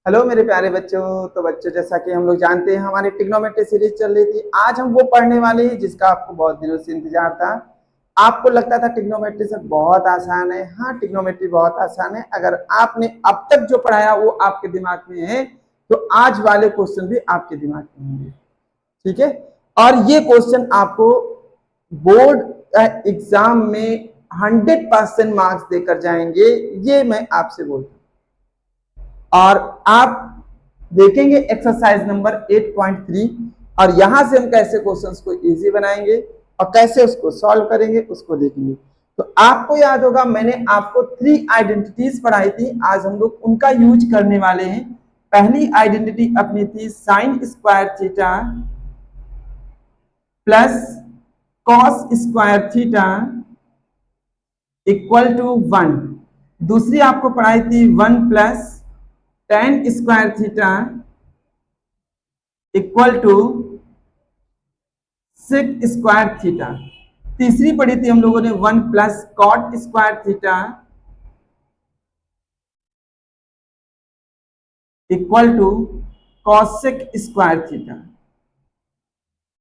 Hello मेरे प्यारे बच्चों। तो बच्चों, जैसा कि हम लोग जानते हैं हमारी ट्रिग्नोमेट्री सीरीज चल रही थी। आज हम वो पढ़ने वाले हैं जिसका आपको बहुत दिनों से इंतजार था। आपको लगता था ट्रिग्नोमेट्री सर बहुत आसान है। हाँ, ट्रिग्नोमेट्री बहुत आसान है अगर आपने अब तक जो पढ़ाया वो आपके दिमाग में है तो आज वाले क्वेश्चन भी आपके दिमाग में होंगे। ठीक है। और ये क्वेश्चन आपको बोर्ड एग्जाम में 100% मार्क्स देकर जाएंगे, ये मैं आपसे बोलता हूँ। और आप देखेंगे एक्सरसाइज नंबर 8.3 और यहां से हम कैसे क्वेश्चंस को इजी बनाएंगे और कैसे उसको सॉल्व करेंगे उसको देखेंगे। तो आपको याद होगा मैंने आपको 3 आइडेंटिटीज पढ़ाई थी, आज हम लोग उनका यूज करने वाले हैं। पहली आइडेंटिटी अपनी थी sine square theta plus cos square theta equal to 1। दूसरी आपको पढ़ाई थी 1 plus tan square theta equal to sec square theta. तीसरी पढ़ी थी हम लोगों ने 1 plus cot square theta equal to cosec square theta.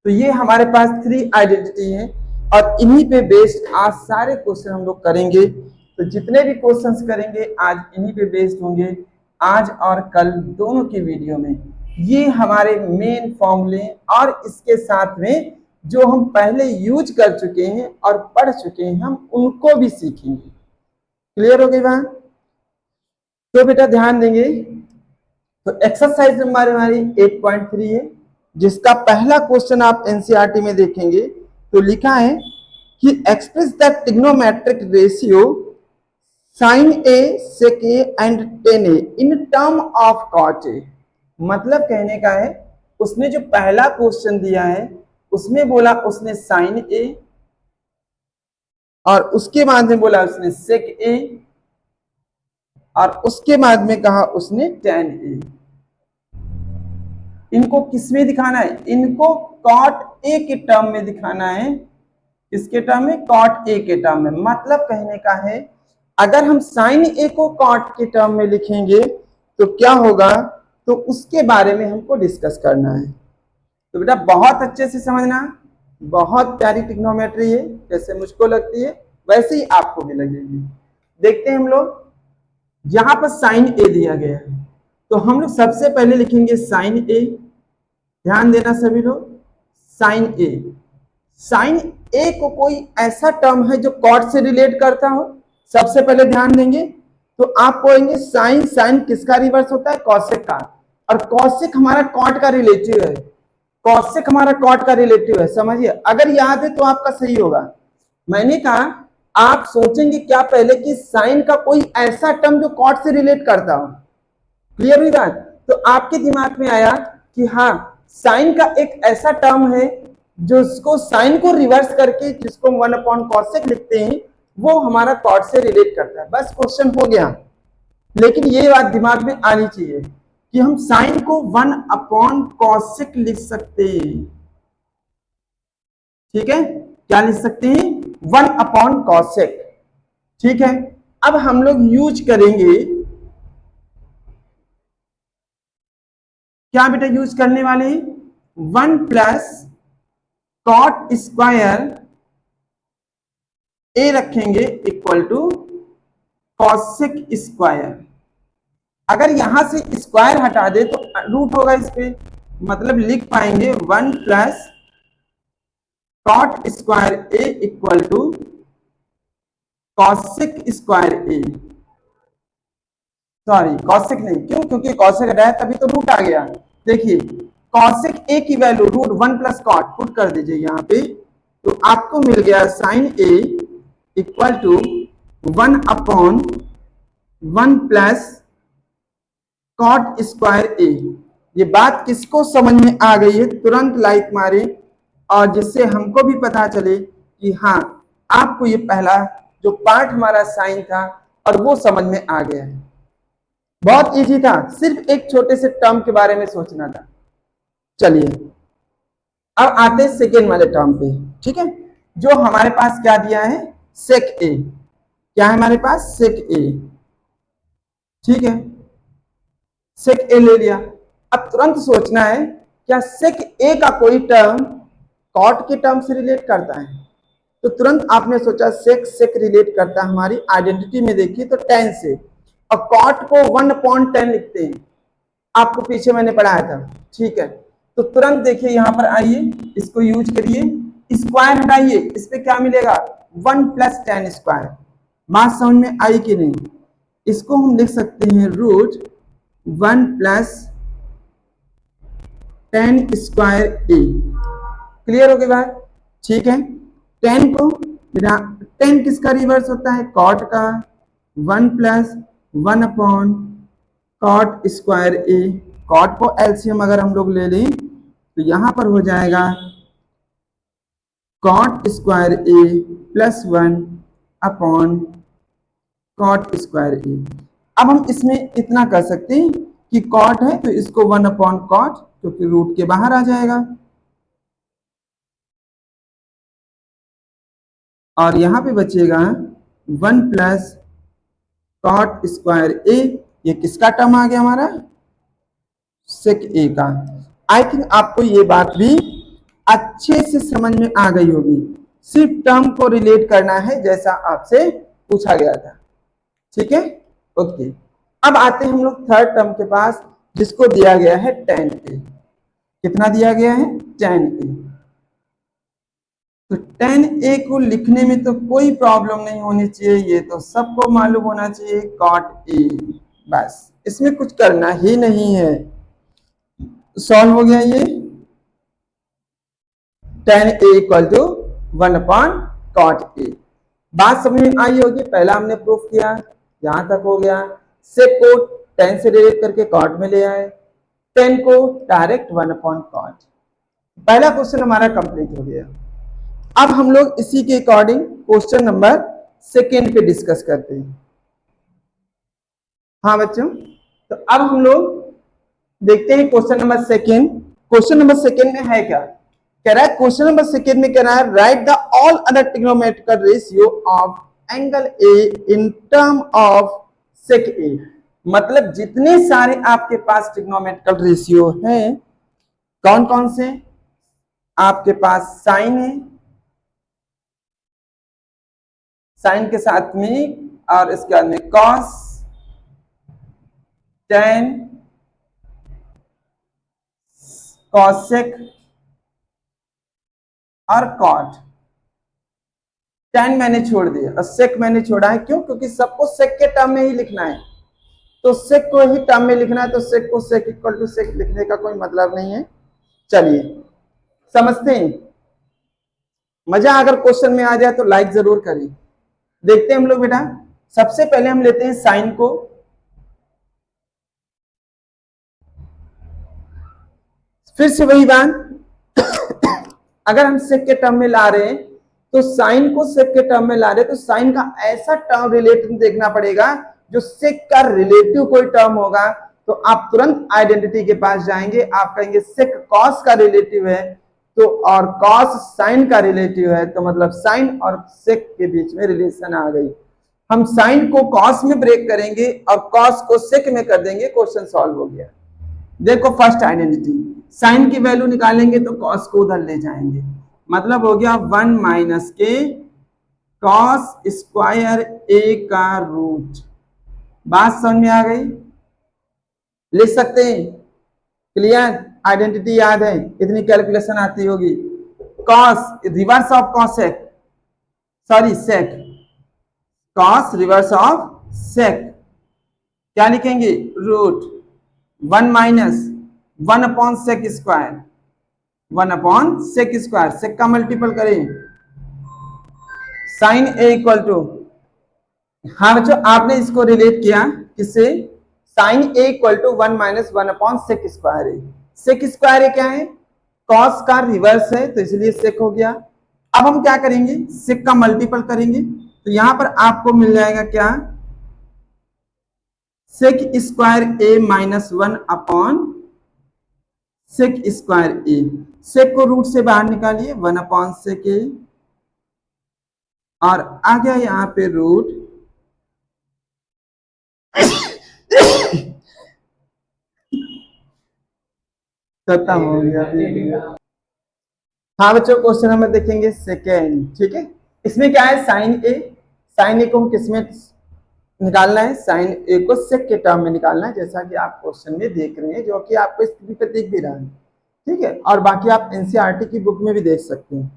तो ये हमारे पास 3 आइडेंटिटी है और इन्हीं पे बेस्ड आज सारे क्वेश्चन हम लोग करेंगे। तो जितने भी क्वेश्चंस करेंगे आज इन्हीं पे बेस्ड होंगे, आज और कल दोनों की वीडियो में। ये हमारे मेन फॉर्मूले और इसके साथ में जो हम पहले यूज कर चुके हैं और पढ़ चुके हैं हम उनको भी सीखेंगे। क्लियर हो गई बात? तो बेटा ध्यान देंगे। तो एक्सरसाइज नंबर हमारी 8.3 है जिसका पहला क्वेश्चन आप एनसीईआरटी में देखेंगे तो लिखा है कि express the trigonometric ratio sine A sec A and tan A in term of cot A. मतलब कहने का है उसने जो पहला क्वेश्चन दिया है उसमें बोला उसने साइन ए और उसके बाद में बोला उसने सेक ए और उसके बाद में कहा उसने टेन ए। इनको किस में दिखाना है? इनको कॉट ए के टर्म में दिखाना है। किसके टर्म में? कॉट ए के टर्म में। मतलब कहने का है अगर हम साइन ए को कॉट के टर्म में लिखेंगे तो क्या होगा, तो उसके बारे में हमको डिस्कस करना है। तो बेटा बहुत अच्छे से समझना, बहुत प्यारी ट्रिग्नोमेट्री है, जैसे मुझको लगती है वैसे ही आपको भी लगेगी। देखते हैं हम लोग, यहां पर साइन ए दिया गया है तो हम लोग सबसे पहले लिखेंगे साइन ए। ध्यान देना सभी लोग, साइन ए। साइन ए को कोई ऐसा टर्म है जो कॉट से रिलेट करता हो, सबसे पहले ध्यान देंगे। तो आप कहेंगे साइन, साइन किसका रिवर्स होता है? कॉसेक का। और कॉसेक हमारा कॉट का रिलेटिव है। कॉसेक हमारा कॉट का रिलेटिव है, समझिए। अगर याद है तो आपका सही होगा। मैंने कहा आप सोचेंगे क्या पहले कि साइन का कोई ऐसा टर्म जो कॉट से रिलेट करता हो। क्लियर हुई बात? तो आपके दिमाग में आया कि हाँ, साइन का एक ऐसा टर्म है जो उसको साइन को रिवर्स करके जिसको 1/cosec लिखते हैं वो हमारा कॉट से रिलेट करता है। बस क्वेश्चन हो गया। लेकिन ये बात दिमाग में आनी चाहिए कि हम साइन को 1/cosec लिख सकते हैं। ठीक है, क्या लिख सकते हैं? 1/cosec। ठीक है, अब हम लोग यूज करेंगे, क्या बेटा यूज करने वाले हैं? 1 प्लस कॉट स्क्वायर ए रखेंगे इक्वल टू कॉसेक स्क्वायर। अगर यहां से स्क्वायर हटा दे तो रूट होगा इस पे, मतलब लिख पाएंगे 1 plus cot square A equal to cosec square A. Sorry, cosec नहीं, क्यों? क्योंकि कॉसेक हटाया तभी तो रूट आ गया। देखिए कॉसेक ए की value root 1 plus cot put कर दीजिए यहाँ पे, तो आपको मिल गया sine A equal to 1/1 plus cot square A. ये बात किसको समझ में आ गई है तुरंत लाइक मारे, और जिससे हमको भी पता चले कि हाँ आपको ये पहला जो पार्ट हमारा साइन था और वो समझ में आ गया है। बहुत इजी था, सिर्फ एक छोटे से टर्म के बारे में सोचना था। चलिए अब आते हैं सेकेंड वाले टर्म पे। ठीक है, जो हमारे पास क्या दिया है? सेक ए। क्या है हमारे पास? सेक ए। ठीक है, सेक ए ले लिया। अब तुरंत सोचना है क्या सेक ए का कोई टर्म कॉट के टर्म से रिलेट करता है, तो तुरंत आपने सोचा सेक सेक रिलेट करता है हमारी आइडेंटिटी में देखिए तो 10 से, और कॉट को 1/10 लिखते हैं, आपको पीछे मैंने पढ़ाया था, ठीक है। तो तुरंत देखिए यहां पर आइए, इसको यूज करिए, स्क्वायर हटाइए, इस पे क्या मिलेगा 1 + 10 स्क्वायर। बात समझ में आई कि नहीं? इसको हम लिख सकते हैं रूट 1 + 10 स्क्वायर ए। क्लियर हो गया बात? ठीक है। 10 को 10 किसका रिवर्स होता है? कॉट का। 1 + 1/कॉट स्क्वायर ए। कॉट को एलसीएम अगर हम लोग ले लें तो यहां पर हो जाएगा कॉट स्क्वायर ए + 1/कॉट स्क्वायर ए। अब हम इसमें इतना कर सकते हैं कि कॉट है तो इसको 1/कॉट, क्योंकि रूट के बाहर आ जाएगा, और यहां पे बचेगा 1 + कॉट स्क्वायर ए। ये किसका टर्म आ गया हमारा? सेक ए का। आई थिंक आपको ये बात भी अच्छे से समझ में आ गई होगी। सिर्फ टर्म को रिलेट करना है जैसा आपसे पूछा गया था, ठीक है, ओके। अब आते हैं हम लोग थर्ड टर्म के पास, जिसको दिया गया है tan a। कितना दिया गया है? tan a। तो tan a को लिखने में तो कोई प्रॉब्लम नहीं होनी चाहिए, ये तो सबको मालूम होना चाहिए, cot a। बस इसमें कुछ करना ही नहीं है, सॉल्व हो गया ये। tan a = 1/cot a। बात समझ में आई होगी, पहला हमने प्रूफ किया, यहां तक हो गया। सेक को 10 से रिलेट करके कॉट में ले आए, 10 को डायरेक्ट 1/cot। पहला क्वेश्चन हमारा कंप्लीट हो गया। अब हम लोग इसी के अकॉर्डिंग क्वेश्चन नंबर सेकेंड पे डिस्कस करते हैं। हाँ बच्चों, तो अब हम लोग देखते हैं question number second. Question number second में है क्या? कह रहा है क्वेश्चन नंबर सेकेंड में कह रहा है write the all other trigonometrical ratio of angle A in term of sec A. मतलब जितने सारे आपके पास ट्रिग्नोमेट्रिकल रेशियो हैं, कौन कौन से? आपके पास साइन है, साइन के साथ में, और इसके बाद में कॉस, टेन, कॉसेक और कॉट। टेन मैंने छोड़ दिया और सेक मैंने छोड़ा है, क्यों? क्योंकि सबको सेक के टर्म में ही लिखना है, तो सेक को ही टर्म में लिखना है, तो सेक को सेक इक्वल टू सेक लिखने का कोई मतलब नहीं है। चलिए समझते हैं। मजा अगर क्वेश्चन में आ जाए तो लाइक जरूर करें। देखते हैं हम लोग बेटा, सबसे पहले हम लेते हैं साइन को। फिर से वही बात, अगर हम सेक के टर्म में ला रहे हैं तो साइन को सेक के टर्म में ला रहे हैं, तो साइन का ऐसा टर्म रिलेटिव देखना पड़ेगा जो सेक का रिलेटिव कोई टर्म होगा, तो आप तुरंत आइडेंटिटी के पास जाएंगे, आप कहेंगे सेक कॉस का रिलेटिव है, तो और कॉस साइन का रिलेटिव है, तो मतलब साइन और सेक के बीच में रिलेशन आ गई। हम साइन को कॉस में ब्रेक करेंगे और कॉस को सेक में कर देंगे, क्वेश्चन सॉल्व हो गया। देखो फर्स्ट आइडेंटिटी, साइन की वैल्यू निकालेंगे तो कॉस को उधर ले जाएंगे, मतलब हो गया 1 - के कॉस स्क्वायर ए का रूट। बात समझ में आ गई? लिख सकते हैं? क्लियर? आइडेंटिटी याद है, इतनी कैलकुलेशन आती होगी। Cos reverse of cosec, sorry sec, cos reverse of sec क्या लिखेंगे? रूट 1 - 1/सेक स्क्वायर, 1/सेक स्क्वायर। सेक का मल्टीपल करें, साइन ए इक्वल टू, हाँ बच्चों आपने इसको रिलेट किया किससे? साइन ए इक्वल टू 1 - 1/सेक square A. Sec square A क्या है? कॉस का रिवर्स है, तो इसलिए सेक हो गया। अब हम क्या करेंगे? सेक का मल्टीपल करेंगे, तो यहां पर आपको मिल जाएगा क्या? सेक स्क्वायर ए -1/सेक स्क्वायर ए। सेक को रूट से बाहर निकालिए, 1/सेक ए, और आ गया यहां पे रूट खत्म हो गया वीडियो। हाँ बच्चों, क्वेश्चन नंबर देखेंगे सेकेंड। ठीक है, इसमें क्या है, साइन ए। साइन ए को हम किसमें निकालना है, साइन ए को सेक के टर्म में निकालना है, जैसा कि आप क्वेश्चन में देख रहे हैं, जो कि आपको स्क्रीन पर दिख भी रहा है। ठीक है, और बाकी आप एनसीईआरटी की बुक में भी देख सकते हैं।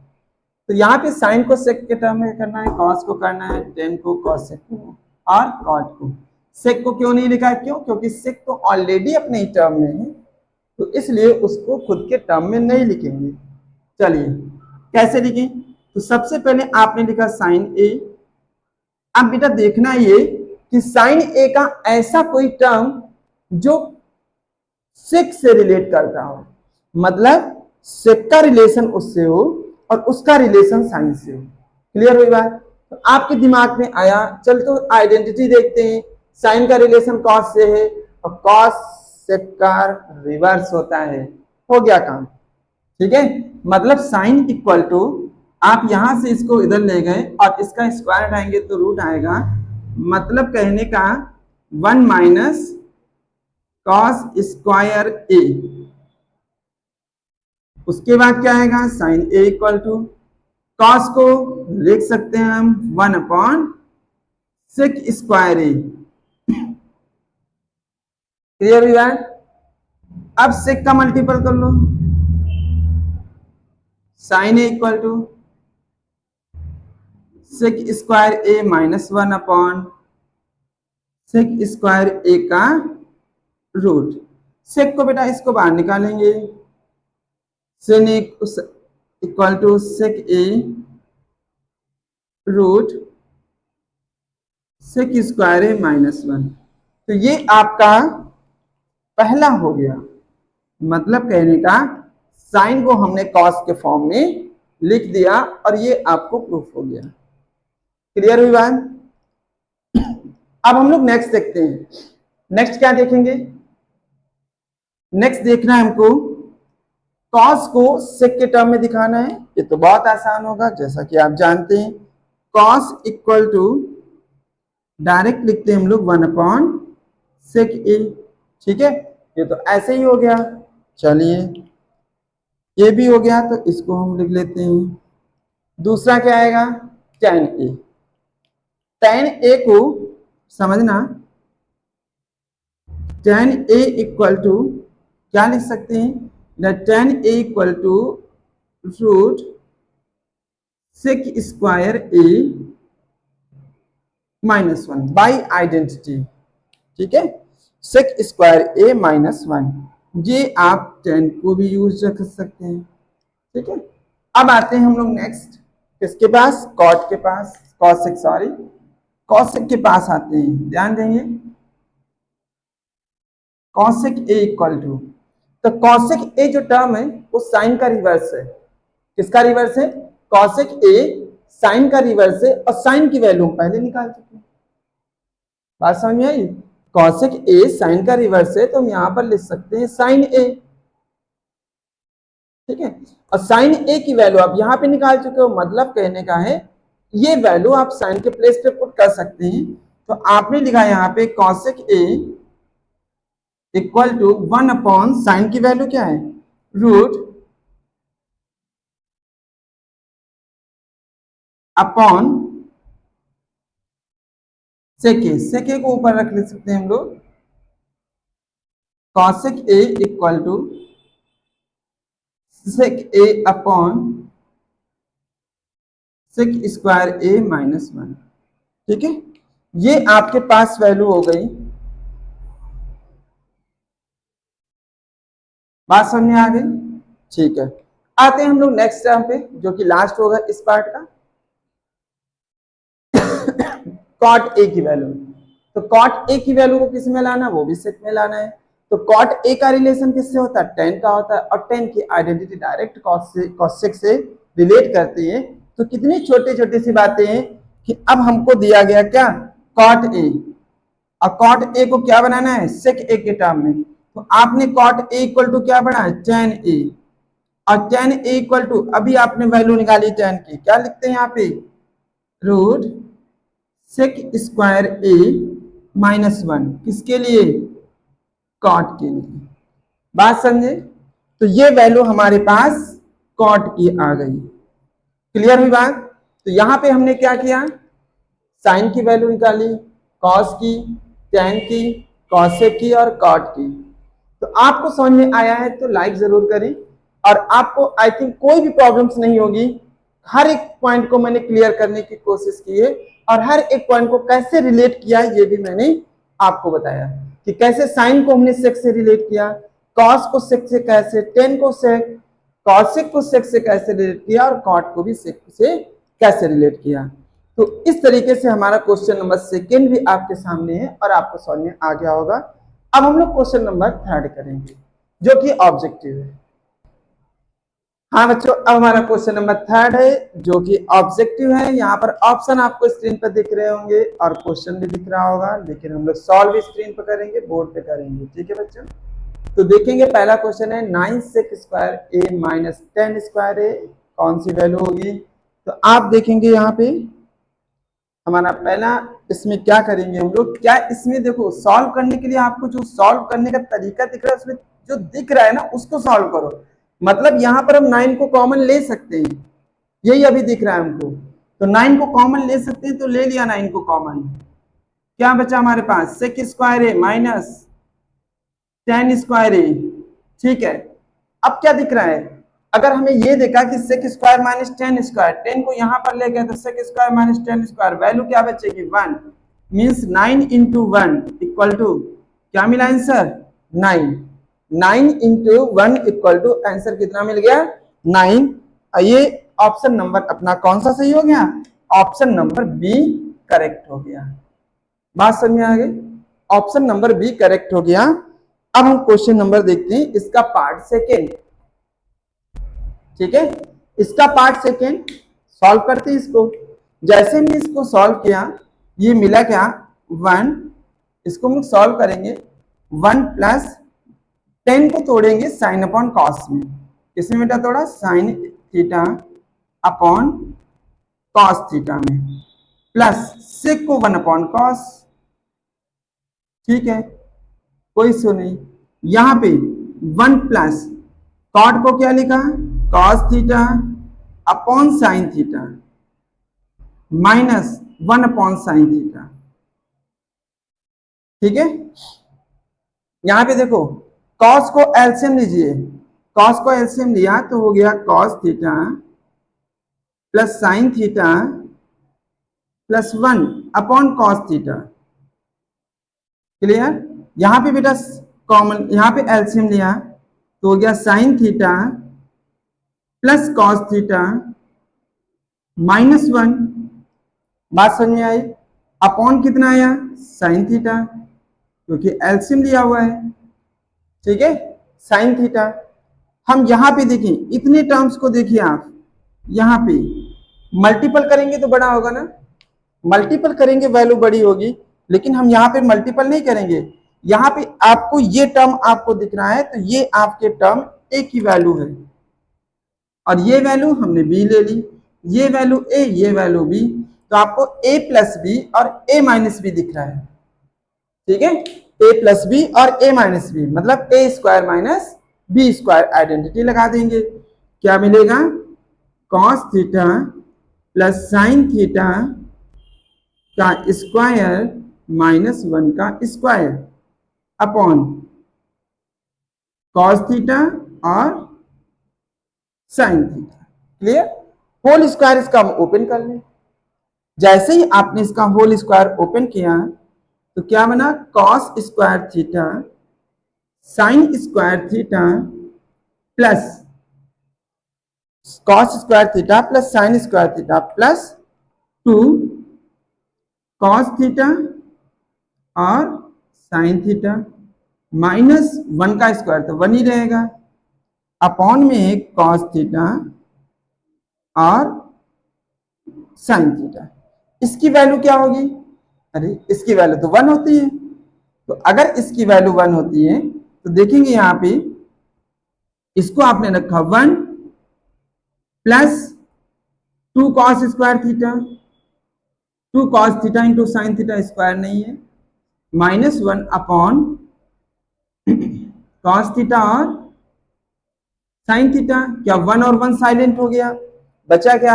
तो यहाँ पे साइन को सेक के टर्म में करना है, कॉस को करना है, टेन को कॉसेक को, और कॉट को। सेक को क्यों नहीं लिखा है, क्यों, क्योंकि सेक तो ऑलरेडी अपने ही टर्म में है, तो इसलिए उसको खुद के टर्म में नहीं लिखेंगे। चलिए कैसे लिखें, तो सबसे पहले आपने लिखा साइन ए। अब बेटा देखना ये कि साइन ए का ऐसा कोई टर्म जो सेक से रिलेट करता हो, मतलब सेक का रिलेशन उससे हो और उसका रिलेशन साइन से हो। क्लियर हुई बात, तो आपके दिमाग में आया, चल तो आइडेंटिटी देखते हैं। साइन का रिलेशन कॉस से है और कॉस सेक का रिवर्स होता है, हो गया काम। ठीक है, मतलब साइन इक्वल टू, आप यहां से इसको इधर ले गए और इसका स्क्वायर हटाएंगे तो रूट आएगा, मतलब कहने का 1 माइनस कॉस स्क्वायर ए। उसके बाद क्या आएगा, sine A equal to, cos को लिख सकते हैं हम 1 upon sec square A. Clear हुई बात, अब सेक का मल्टीपल कर लो, sine A equal to sec square A minus 1 upon sec square A का रूट। सेक को बेटा इसको बाहर निकालेंगे, sine equal to sec A root sec square A minus 1। तो ये आपका पहला हो गया, मतलब कहने का साइन को हमने कॉस के फॉर्म में लिख दिया और ये आपको प्रूफ हो गया। क्लियर हुई बात, अब हम लोग नेक्स्ट देखते हैं। नेक्स्ट क्या देखेंगे, नेक्स्ट देखना है हमको कॉस को सेक के टर्म में दिखाना है। ये तो बहुत आसान होगा, जैसा कि आप जानते हैं कॉस इक्वल टू डायरेक्ट लिखते हैं हम लोग 1 अपॉन सेक ए। ठीक है, ये तो ऐसे ही हो गया। चलिए ये भी हो गया, तो इसको हम लिख लेते हैं। दूसरा क्या आएगा, tan ए। tan ए को समझना, tan ए इक्वल टू क्या लिख सकते हैं, tan A equal to root sec square A minus 1 by identity. ठीक है, सेक स्क्वायर ए माइनस 1, ये आप tan को भी यूज रख सकते हैं। ठीक है, अब आते हैं हम लोग नेक्स्ट किसके पास, कॉट के पास, कॉसेक, सॉरी कॉसेक के पास आते हैं। ध्यान देंगे, कॉसेक ए इक्वल टू, तो कॉसेक ए जो टर्म है वो साइन का रिवर्स है। किसका रिवर्स है, कॉसेक ए साइन का रिवर्स है, और साइन की वैल्यू हम पहले निकाल चुके हैं। बात समझ में आई, कॉसेक ए साइन का रिवर्स है, तो हम यहां पर लिख सकते हैं साइन ए। ठीक है, और साइन ए की वैल्यू आप यहां पे निकाल चुके हो, मतलब कहने का है ये वैल्यू आप साइन के प्लेस पे पुट कर सकते हैं। तो आपने लिखा यहां पे cosec A equal to 1 upon sine की वैल्यू क्या है, रूट अपॉन सेके। सेके को ऊपर रख ले सकते हैं हम लोग, cosec A equal to sec A upon sec square A minus 1। ठीक है, ये आपके पास वैल्यू हो गई। बात समझ में आ गई, ठीक है। आते हैं हम लोग नेक्स्ट टर्म पे, जो कि लास्ट होगा इस पार्ट का, कॉट ए की वैल्यू। तो कॉट ए की वैल्यू को किस में लाना, वो भी सेक में लाना है। तो कॉट ए का रिलेशन किससे होता है, tan का होता है, और tan की आइडेंटिटी डायरेक्ट कॉसेक से रिलेट करती है। तो कितनी छोटी छोटी सी बातें हैं कि अब हमको दिया गया क्या, कॉट ए, और कॉट ए को क्या बनाना है, सेक ए के टर्म में। तो आपने कॉट ए इक्वल टू क्या बनाया, tan ए, और tan ए इक्वल टू अभी आपने वैल्यू निकाली tan की, क्या लिखते हैं यहाँ पे, root sec square A minus 1, किसके लिए, कॉट के लिए। बात समझे, तो ये वैल्यू हमारे पास कॉट की आ गई। क्लियर हुई बात? तो यहां पे हमने क्या किया, साइन की वैल्यू निकाली, कॉस की, टेन की, कॉसेक की और कॉट की। तो आपको समझ में आया है तो लाइक जरूर करें, और आपको आई थिंक कोई भी प्रॉब्लम्स नहीं होगी। हर एक पॉइंट को मैंने क्लियर करने की कोशिश की है, और हर एक पॉइंट को कैसे रिलेट किया ये भी मैंने आपको बताया कि कैसे साइन को हमने सेक से रिलेट किया, कॉस को सेक से कैसे, टेन को सेक, कॉसेक को सेक से कैसे रिलेट किया, और कॉट को भी सेक से कैसे रिलेट किया। तो इस तरीके से हमारा क्वेश्चन नंबर सेकेंड भी आपके सामने है और आपको समझ में आ गया होगा। अब हम लोग क्वेश्चन नंबर थर्ड करेंगे जो कि ऑब्जेक्टिव है। हाँ बच्चों, अब हमारा क्वेश्चन नंबर थर्ड है जो कि ऑब्जेक्टिव है। यहाँ पर ऑप्शन आपको स्क्रीन पर दिख रहे होंगे और क्वेश्चन भी दिख रहा होगा, लेकिन हम लोग सॉल्व स्क्रीन पर करेंगे, बोर्ड पे करेंगे। ठीक है बच्चों, तो देखेंगे पहला क्वेश्चन है 9 सेक स्क्वायर ए माइनस 10 स्क्वायर ए, कौन सी वैल्यू होगी। तो आप देखेंगे यहाँ पे हमारा पहला, इसमें क्या करेंगे हम लोग, क्या इसमें देखो सॉल्व करने के लिए आपको जो सॉल्व करने का तरीका दिख रहा है उसमें जो दिख रहा है ना उसको सॉल्व करो। मतलब यहाँ पर हम 9 को कॉमन ले सकते हैं, यही अभी दिख रहा है हमको, तो 9 को कॉमन ले सकते हैं, तो ले लिया 9 को कॉमन। क्या बचा हमारे पास, सेक स्क्वायर ए माइनस 10 स्क्वायर ए। ठीक है, अब क्या दिख रहा है, अगर हमें ये देखा कि सेक स्क्वायर माइनस 10 स्क्वायर, 10 को यहां पर ले गए तो sec square minus 10 square, value क्या बचेगी 1, मींस 9 इंटू 1 इक्वल टू, क्या मिला answer 9, 9 into 1 equal to answer कितना मिल गया 9। ये ऑप्शन नंबर अपना कौन सा सही हो गया, ऑप्शन नंबर बी करेक्ट हो गया। बात समझ में आ गई, ऑप्शन नंबर बी करेक्ट हो गया। अब हम क्वेश्चन नंबर देखते हैं, इसका पार्ट सेकेंड। ठीक है, इसका पार्ट सेकेंड सॉल्व करते हैं इसको। जैसे हमने इसको सॉल्व किया, ये मिला क्या 1, इसको हम सॉल्व करेंगे 1 प्लस 10 को तोड़ेंगे साइन अपॉन कॉस में, किसमें बेटा तोड़ा, sine theta upon cos theta में, प्लस सेक को 1 अपॉन कॉस। ठीक है, कोई इशू नहीं। यहां पे 1 प्लस कॉट को क्या लिखा, cos theta upon sine theta minus 1 upon sine theta. ठीक है, यहां पे देखो कॉस को एलसीएम लीजिए, कॉस को एलसीएम लिया तो हो गया cos theta plus sine theta plus 1 upon cos theta. Clear, यहां पे बेटा कॉमन, यहां पे एलसीएम लिया तो हो गया sine theta plus cos theta minus 1, बात समझ में आई, अपॉन कितना आया साइन थीटा क्योंकि एलसीएम लिया हुआ है। ठीक है, साइन थीटा। हम यहां पे देखें, इतने टर्म्स को देखिए आप, यहां पे मल्टीपल करेंगे तो बड़ा होगा ना, मल्टीपल करेंगे वैल्यू बड़ी होगी, लेकिन हम यहाँ पे मल्टीपल नहीं करेंगे। यहाँ पे आपको ये टर्म आपको दिख रहा है तो ये आपके टर्म ए की वैल्यू है, और ये वैल्यू हमने बी ले ली, ये वैल्यू ए, ये वैल्यू बी, तो आपको ए प्लस बी और ए माइनस बी दिख रहा है। ठीक है, ए प्लस बी और ए माइनस बी मतलब A square minus B square, identity लगा देंगे, क्या मिलेगा cos theta plus sine theta का स्क्वायर माइनस 1 का स्क्वायर अपॉन कॉस थीटा और sine theta. Clear, whole square इसका हम ओपन कर लें। जैसे ही आपने इसका होल स्क्वायर ओपन किया तो क्या बना, cos square theta sine square theta plus cos square theta plus sign square theta plus 2 cos theta और साइन थीटा माइनस 1 का स्क्वायर तो 1 ही रहेगा, अपॉन में है कॉस थीटा और साइन थीटा। इसकी वैल्यू क्या होगी, अरे इसकी वैल्यू तो 1 होती है, तो अगर इसकी वैल्यू 1 होती है तो देखेंगे यहां पे इसको आपने रखा 1 plus 2 cos square theta, 2 cos theta into sine theta square नहीं है, माइनस 1 अपॉन कॉस थीटा और साइन थीटा, क्या 1 और 1 साइलेंट हो गया, बचा क्या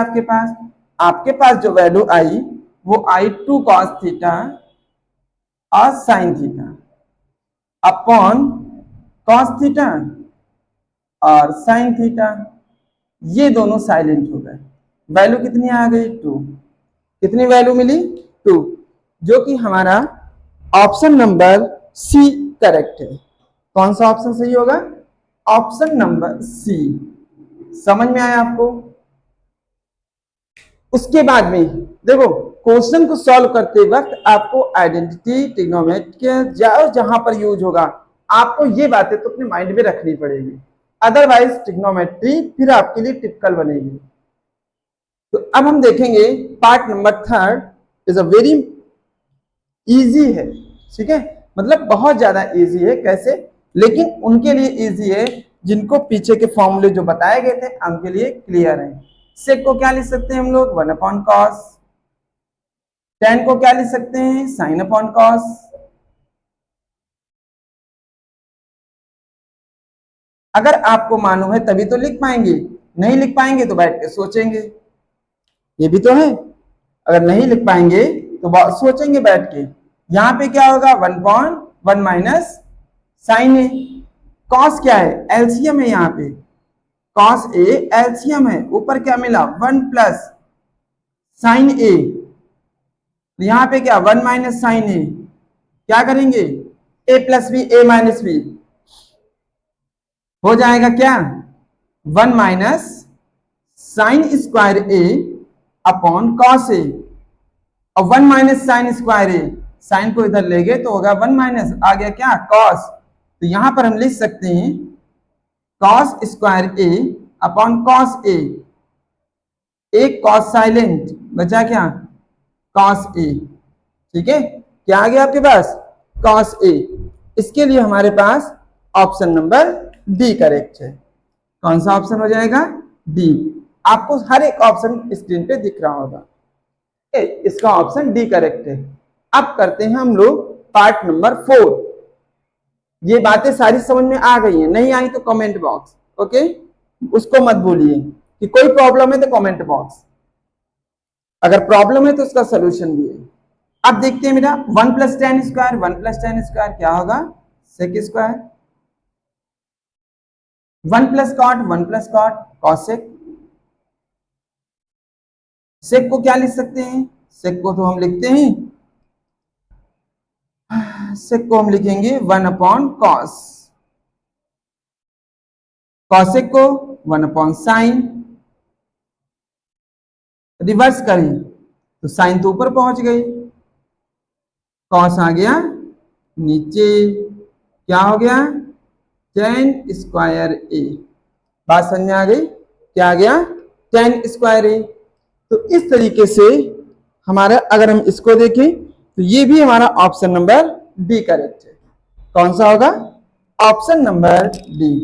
आपके पास जो वैल्यू आई वो आई 2 कॉस थीटा और sine theta upon cos theta और साइन थीटा, ये दोनों साइलेंट हो गए। वैल्यू कितनी आ गई 2, कितनी वैल्यू मिली 2, जो कि हमारा ऑप्शन नंबर सी करेक्ट है। कौन सा ऑप्शन सही होगा, ऑप्शन नंबर सी। समझ में आया आपको। उसके बाद में देखो क्वेश्चन को सॉल्व करते वक्त आपको आइडेंटिटी ट्रिग्नोमेट्री जहां पर यूज होगा आपको ये बातें तो अपने माइंड में रखनी पड़ेगी, अदरवाइज ट्रिग्नोमेट्री फिर आपके लिए टिपिकल बनेगी। तो अब हम देखेंगे part number 3 is a very easy है, ठीक है, मतलब बहुत ज्यादा इजी है। कैसे, लेकिन उनके लिए इजी है जिनको पीछे के फॉर्मूले जो बताए गए थे उनके लिए क्लियर है। सेक को क्या लिख सकते हैं हम लोग 1 अपॉन कॉस, टेन को क्या लिख सकते हैं साइन अपॉन कॉस, अगर आपको मालूम है तभी तो लिख पाएंगे, नहीं लिख पाएंगे तो बैठ के सोचेंगे, ये भी तो है। अगर नहीं लिख पाएंगे तो सोचेंगे बैठ के। यहां पे क्या होगा 1/1 माइनस साइन ए, कॉस क्या है एलसीएम है, यहाँ पे कॉस ए एलसीएम है, ऊपर क्या मिला 1 प्लस साइन ए, यहां पे क्या 1 माइनस साइन ए, क्या करेंगे ए प्लस बी ए माइनस बी हो जाएगा क्या 1 minus sine square A upon cos A, और 1 माइनस साइन स्क्वायर ए, साइन को इधर ले गए तो होगा 1 माइनस आ गया क्या कॉस, तो यहां पर हम लिख सकते हैं cos square A upon cos A, एक कॉस साइलेंट बचा क्या कॉस ए, ठीक है, क्या आ गया आपके पास कॉस ए। इसके लिए हमारे पास ऑप्शन नंबर डी करेक्ट है। कौन सा ऑप्शन हो जाएगा डी, आपको हर एक ऑप्शन स्क्रीन पे दिख रहा होगा, इसका ऑप्शन डी करेक्ट है। अब करते हैं हम लोग पार्ट नंबर 4। ये बातें सारी समझ में आ गई हैं, नहीं आई तो कमेंट बॉक्स, ओके, उसको मत भूलिए कि कोई प्रॉब्लम है तो कमेंट बॉक्स, अगर प्रॉब्लम है तो उसका सोल्यूशन भी है। अब देखते हैं मेरा 1 plus tan square, 1 plus tan square क्या होगा sec square, 1 plus cot 1 plus cot cosec, sec को क्या लिख सकते हैं, सेक को तो हम लिखते हैं, सेक को हम लिखेंगे 1 अपॉन कॉस, कॉसेक को 1 अपॉन साइन, रिवर्स करें तो साइन तो ऊपर पहुंच गई, कॉस आ गया नीचे, क्या हो गया टेन स्क्वायर ए, बात समझ में आ गई, क्या आ गया टेन स्क्वायर ए। तो इस तरीके से हमारा अगर हम इसको देखें तो ये भी हमारा ऑप्शन नंबर डी करेक्ट है। कौन सा होगा ऑप्शन नंबर डी।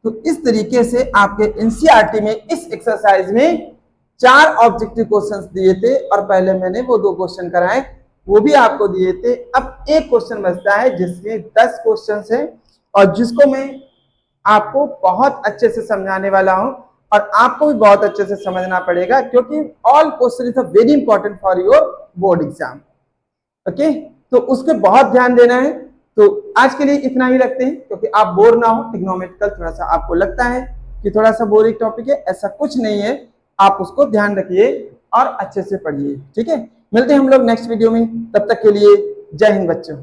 तो इस तरीके से आपके एनसीईआरटी में इस एक्सरसाइज में 4 ऑब्जेक्टिव क्वेश्चंस दिए थे और पहले मैंने वो 2 क्वेश्चन कराए, वो भी आपको दिए थे। अब एक क्वेश्चन बचता है जिसमें 10 क्वेश्चंस है और जिसको मैं आपको बहुत अच्छे से समझाने वाला हूं और आपको भी बहुत अच्छे से समझना पड़ेगा क्योंकि all question is very important for your board exam, okay, तो उसके बहुत ध्यान देना है। तो आज के लिए इतना ही रखते हैं क्योंकि आप बोर ना हो, ट्रिग्नोमेट्रिकल थोड़ा सा आपको लगता है कि थोड़ा सा बोरिंग टॉपिक है, ऐसा कुछ नहीं है, आप उसको ध्यान रखिए और अच्छे से पढ़िए, ठीक है। मिलते हैं हम लोग नेक्स्ट वीडियो में, तब तक के लिए जय हिंद बच्चों।